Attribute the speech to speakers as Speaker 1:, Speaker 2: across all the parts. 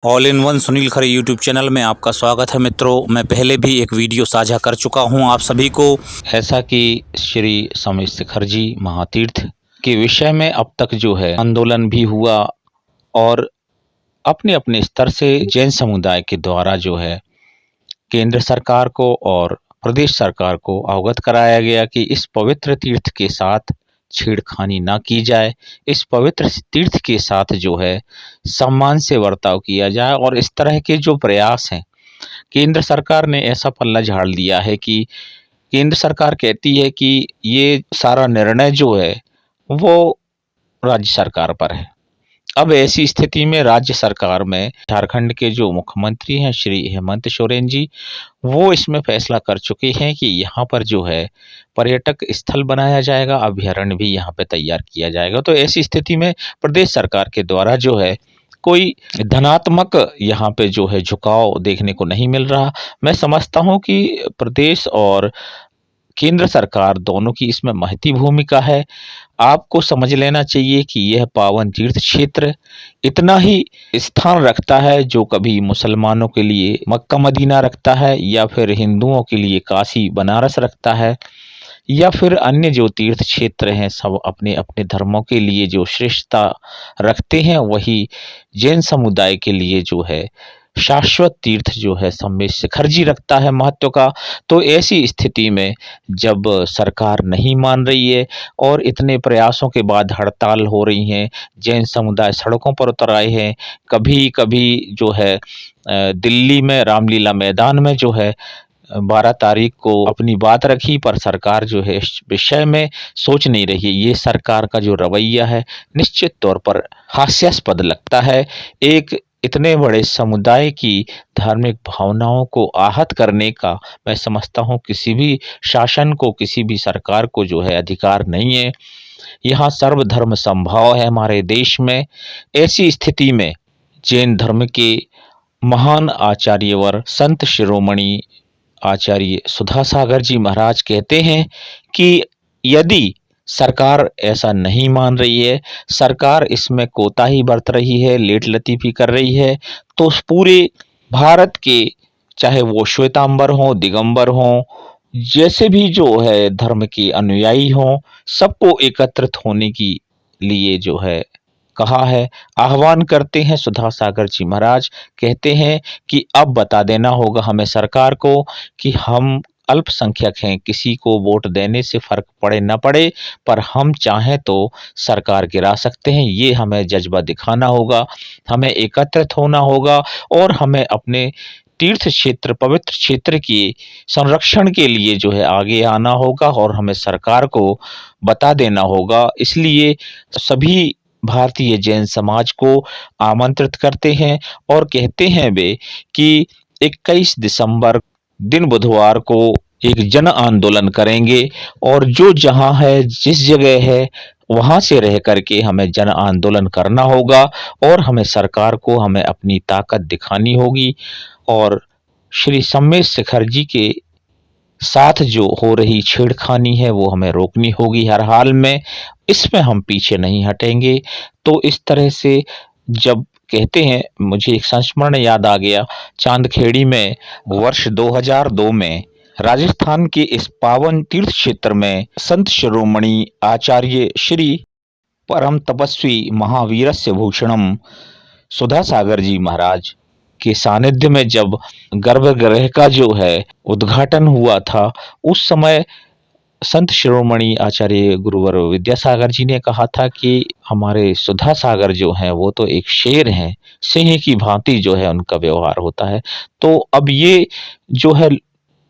Speaker 1: All in one Sunil Khare YouTube channel में आपका स्वागत है। मित्रों, मैं पहले भी एक वीडियो साझा कर चुका हूं आप सभी को, ऐसा कि श्री स्वामी शिखर जी महातीर्थ के विषय में अब तक जो है आंदोलन भी हुआ और अपने अपने स्तर से जैन समुदाय के द्वारा जो है केंद्र सरकार को और प्रदेश सरकार को अवगत कराया गया कि इस पवित्र तीर्थ के साथ छेड़खानी ना की जाए, इस पवित्र तीर्थ के साथ जो है सम्मान से बर्ताव किया जाए। और इस तरह के जो प्रयास हैं, केंद्र सरकार ने ऐसा पल्ला झाड़ दिया है कि केंद्र सरकार कहती है कि ये सारा निर्णय जो है वो राज्य सरकार पर है। अब ऐसी स्थिति में राज्य सरकार में झारखंड के जो मुख्यमंत्री हैं श्री हेमंत सोरेन जी, वो इसमें फैसला कर चुके हैं कि यहाँ पर जो है पर्यटक स्थल बनाया जाएगा, अभ्यारण्य भी यहाँ पे तैयार किया जाएगा। तो ऐसी स्थिति में प्रदेश सरकार के द्वारा जो है कोई धनात्मक यहाँ पे जो है झुकाव देखने को नहीं मिल रहा। मैं समझता हूँ कि प्रदेश और केंद्र सरकार दोनों की इसमें महती भूमिका है। आपको समझ लेना चाहिए कि यह पावन तीर्थ क्षेत्र इतना ही स्थान रखता है जो कभी मुसलमानों के लिए मक्का मदीना रखता है, या फिर हिंदुओं के लिए काशी बनारस रखता है, या फिर अन्य जो तीर्थ क्षेत्र हैं सब अपने अपने धर्मों के लिए जो श्रेष्ठता रखते हैं, वही जैन समुदाय के लिए जो है शाश्वत तीर्थ जो है स्वामी शिखर जी रखता है महत्व का। तो ऐसी स्थिति में जब सरकार नहीं मान रही है और इतने प्रयासों के बाद हड़ताल हो रही हैं, जैन समुदाय सड़कों पर उतर आए हैं, कभी कभी जो है दिल्ली में रामलीला मैदान में जो है 12 तारीख को अपनी बात रखी, पर सरकार जो है इस विषय में सोच नहीं रही है। ये सरकार का जो रवैया है निश्चित तौर पर हास्यास्पद लगता है। एक इतने बड़े समुदाय की धार्मिक भावनाओं को आहत करने का मैं समझता हूँ किसी भी शासन को, किसी भी सरकार को जो है अधिकार नहीं है। यहाँ सर्वधर्म समभाव है हमारे देश में। ऐसी स्थिति में जैन धर्म के महान आचार्यवर संत शिरोमणि आचार्य सुधासागर जी महाराज कहते हैं कि यदि सरकार ऐसा नहीं मान रही है, सरकार इसमें कोताही बरत रही है, लेट लतीफी कर रही है, तो पूरे भारत के चाहे वो श्वेतांबर हों, दिगंबर हों, जैसे भी जो है धर्म के अनुयायी हों, सबको एकत्रित होने की लिए जो है कहा है, आह्वान करते हैं। सुधासागर जी महाराज कहते हैं कि अब बता देना होगा हमें सरकार को कि हम अल्पसंख्यक हैं, किसी को वोट देने से फर्क पड़े न पड़े, पर हम चाहें तो सरकार गिरा सकते हैं। ये हमें जज्बा दिखाना होगा, हमें एकत्रित होना होगा और हमें अपने तीर्थ क्षेत्र, पवित्र क्षेत्र के संरक्षण के लिए जो है आगे आना होगा और हमें सरकार को बता देना होगा। इसलिए सभी भारतीय जैन समाज को आमंत्रित करते हैं और कहते हैं वे कि 21 दिसंबर दिन बुधवार को एक जन आंदोलन करेंगे और जो जहां है, जिस जगह है, वहां से रह करके हमें जन आंदोलन करना होगा और हमें सरकार को हमें अपनी ताकत दिखानी होगी और श्री स्वामी शिखर जी के साथ जो हो रही छेड़खानी है वो हमें रोकनी होगी हर हाल में। इसमें हम पीछे नहीं हटेंगे। तो इस तरह से जब कहते हैं, मुझे एक संस्मरण याद आ गया। चांदखेड़ी में वर्ष 2002 में राजस्थान के इस पावन तीर्थ क्षेत्र में संत शिरोमणि आचार्य श्री परम तपस्वी महावीरस्य भूषणम सुधासागर जी महाराज के सानिध्य में जब गर्भगृह का जो है उद्घाटन हुआ था, उस समय संत शिरोमणि आचार्य गुरुवर विद्यासागर जी ने कहा था कि हमारे सुधा सागर जो हैं वो तो एक शेर हैं, सिंह की भांति जो है उनका व्यवहार होता है। तो अब ये जो है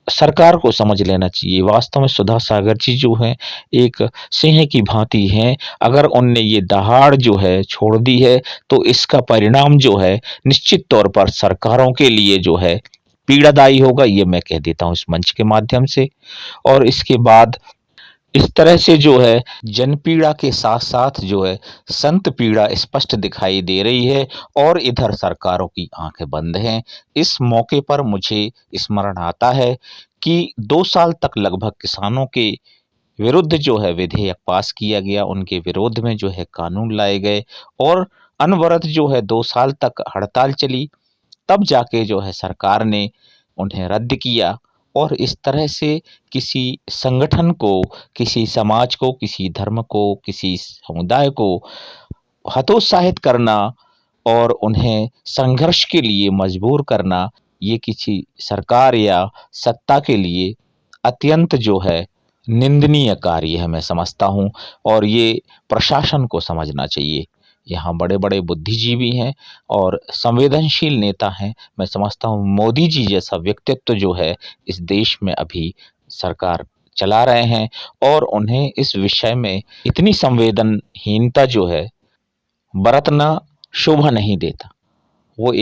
Speaker 1: सरकार को समझ लेना चाहिए, वास्तव में सुधा सागर जी जो हैं एक सिंह की भांति हैं। अगर उनने ये दहाड़ जो है छोड़ दी है तो इसका परिणाम जो है निश्चित तौर पर सरकारों के लिए जो है पीड़ादायी होगा, ये मैं कह देता हूँ इस मंच के माध्यम से। और इसके बाद इस तरह से जो है जनपीड़ा के साथ साथ जो है संत पीड़ा स्पष्ट दिखाई दे रही है और इधर सरकारों की आंखें बंद हैं। इस मौके पर मुझे स्मरण आता है कि 2 साल तक लगभग किसानों के विरुद्ध जो है विधेयक पास किया गया, उनके विरोध में जो है कानून लाए गए और अनवरत जो है 2 साल तक हड़ताल चली। तब जाके जो है सरकार ने उन्हें रद्द किया। और इस तरह से किसी संगठन को, किसी समाज को, किसी धर्म को, किसी समुदाय को हतोत्साहित करना और उन्हें संघर्ष के लिए मजबूर करना, ये किसी सरकार या सत्ता के लिए अत्यंत जो है निंदनीय कार्य है, मैं समझता हूँ। और ये प्रशासन को समझना चाहिए। यहाँ बड़े-बड़े बुद्धिजीवी हैं और संवेदनशील नेता हैं। मैं समझता हूँ मोदी जी जैसा व्यक्तित्व जो है इस देश में अभी सरकार चला रहे हैं और उन्हें इस विषय में इतनी संवेदनहीनता जो है बरतना शोभा नहीं देता। वो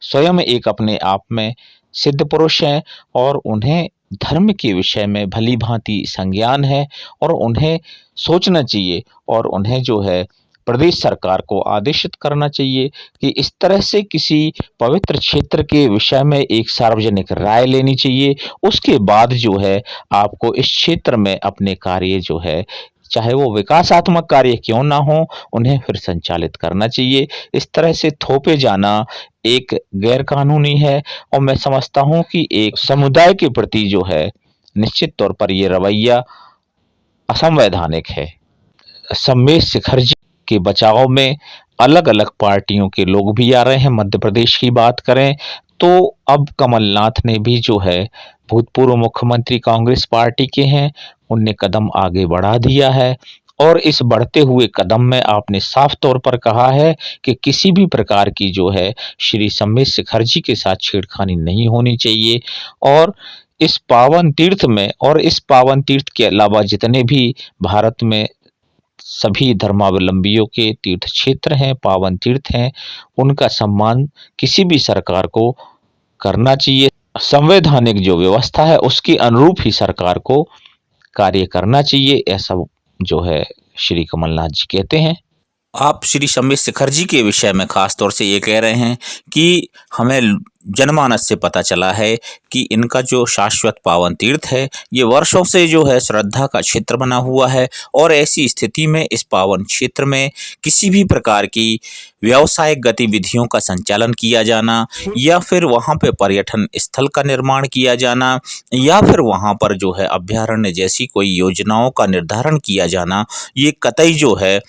Speaker 1: स्वयं एक अपने आप में सिद्ध पुरुष हैं और उन्हें धर्म के विषय में भली-भांति संज्ञान है और उन्हें सोचना चाहिए और उन्हें जो है प्रदेश सरकार को आदेशित करना चाहिए कि इस तरह से किसी पवित्र क्षेत्र के विषय में एक सार्वजनिक राय लेनी चाहिए। उसके बाद जो है आपको इस क्षेत्र में अपने कार्य जो है, चाहे वो विकासात्मक कार्य क्यों ना हो, उन्हें फिर संचालित करना चाहिए। इस तरह से थोपे जाना एक गैर कानूनी है और मैं समझता हूँ कि एक समुदाय के प्रति जो है निश्चित तौर पर ये रवैया असंवैधानिक है। सम्मेश शिखर जी के बचाव में अलग-अलग पार्टियों के लोग भी आ रहे हैं। मध्य प्रदेश की बात करें तो अब कमलनाथ ने भी जो है, भूतपूर्व मुख्यमंत्री कांग्रेस पार्टी के हैं, उनने कदम आगे बढ़ा दिया है और इस बढ़ते हुए कदम में आपने साफ तौर पर कहा है कि किसी भी प्रकार की जो है श्री सम्मेश शिखर जी के साथ छेड़खानी नहीं होनी चाहिए। और इस पावन तीर्थ में और इस पावन तीर्थ के अलावा जितने भी भारत में सभी धर्मावलंबियों के तीर्थ क्षेत्र हैं, पावन तीर्थ हैं, उनका सम्मान किसी भी सरकार को करना चाहिए। संवैधानिक जो व्यवस्था है उसके अनुरूप ही सरकार को कार्य करना चाहिए, ऐसा जो है श्री कमलनाथ जी कहते हैं। आप श्री सम्मेश शिखर जी के विषय में खास तौर से ये कह रहे हैं कि हमें जनमानस से पता चला है कि इनका जो शाश्वत पावन तीर्थ है ये वर्षों से जो है श्रद्धा का क्षेत्र बना हुआ है और ऐसी स्थिति में इस पावन क्षेत्र में किसी भी प्रकार की व्यावसायिक गतिविधियों का संचालन किया जाना या फिर वहाँ पे पर्यटन स्थल का निर्माण किया जाना या फिर वहाँ पर जो है अभ्यारण्य जैसी कोई योजनाओं का निर्धारण किया जाना, ये कतई जो है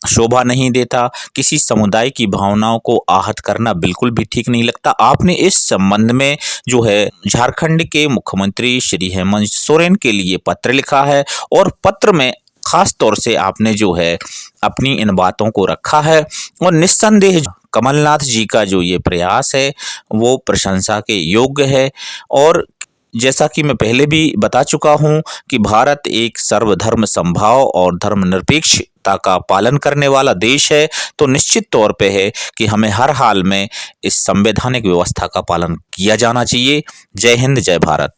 Speaker 1: शोभा नहीं देता। किसी समुदाय की भावनाओं को आहत करना बिल्कुल भी ठीक नहीं लगता। आपने इस संबंध में जो है झारखंड के मुख्यमंत्री श्री हेमंत सोरेन के लिए पत्र लिखा है और पत्र में खास तौर से आपने जो है अपनी इन बातों को रखा है और निस्संदेह कमलनाथ जी का जो ये प्रयास है वो प्रशंसा के योग्य है। और जैसा कि मैं पहले भी बता चुका हूं कि भारत एक सर्वधर्म समभाव और धर्मनिरपेक्षता का पालन करने वाला देश है, तो निश्चित तौर पे है कि हमें हर हाल में इस संवैधानिक व्यवस्था का पालन किया जाना चाहिए। जय हिंद, जय भारत।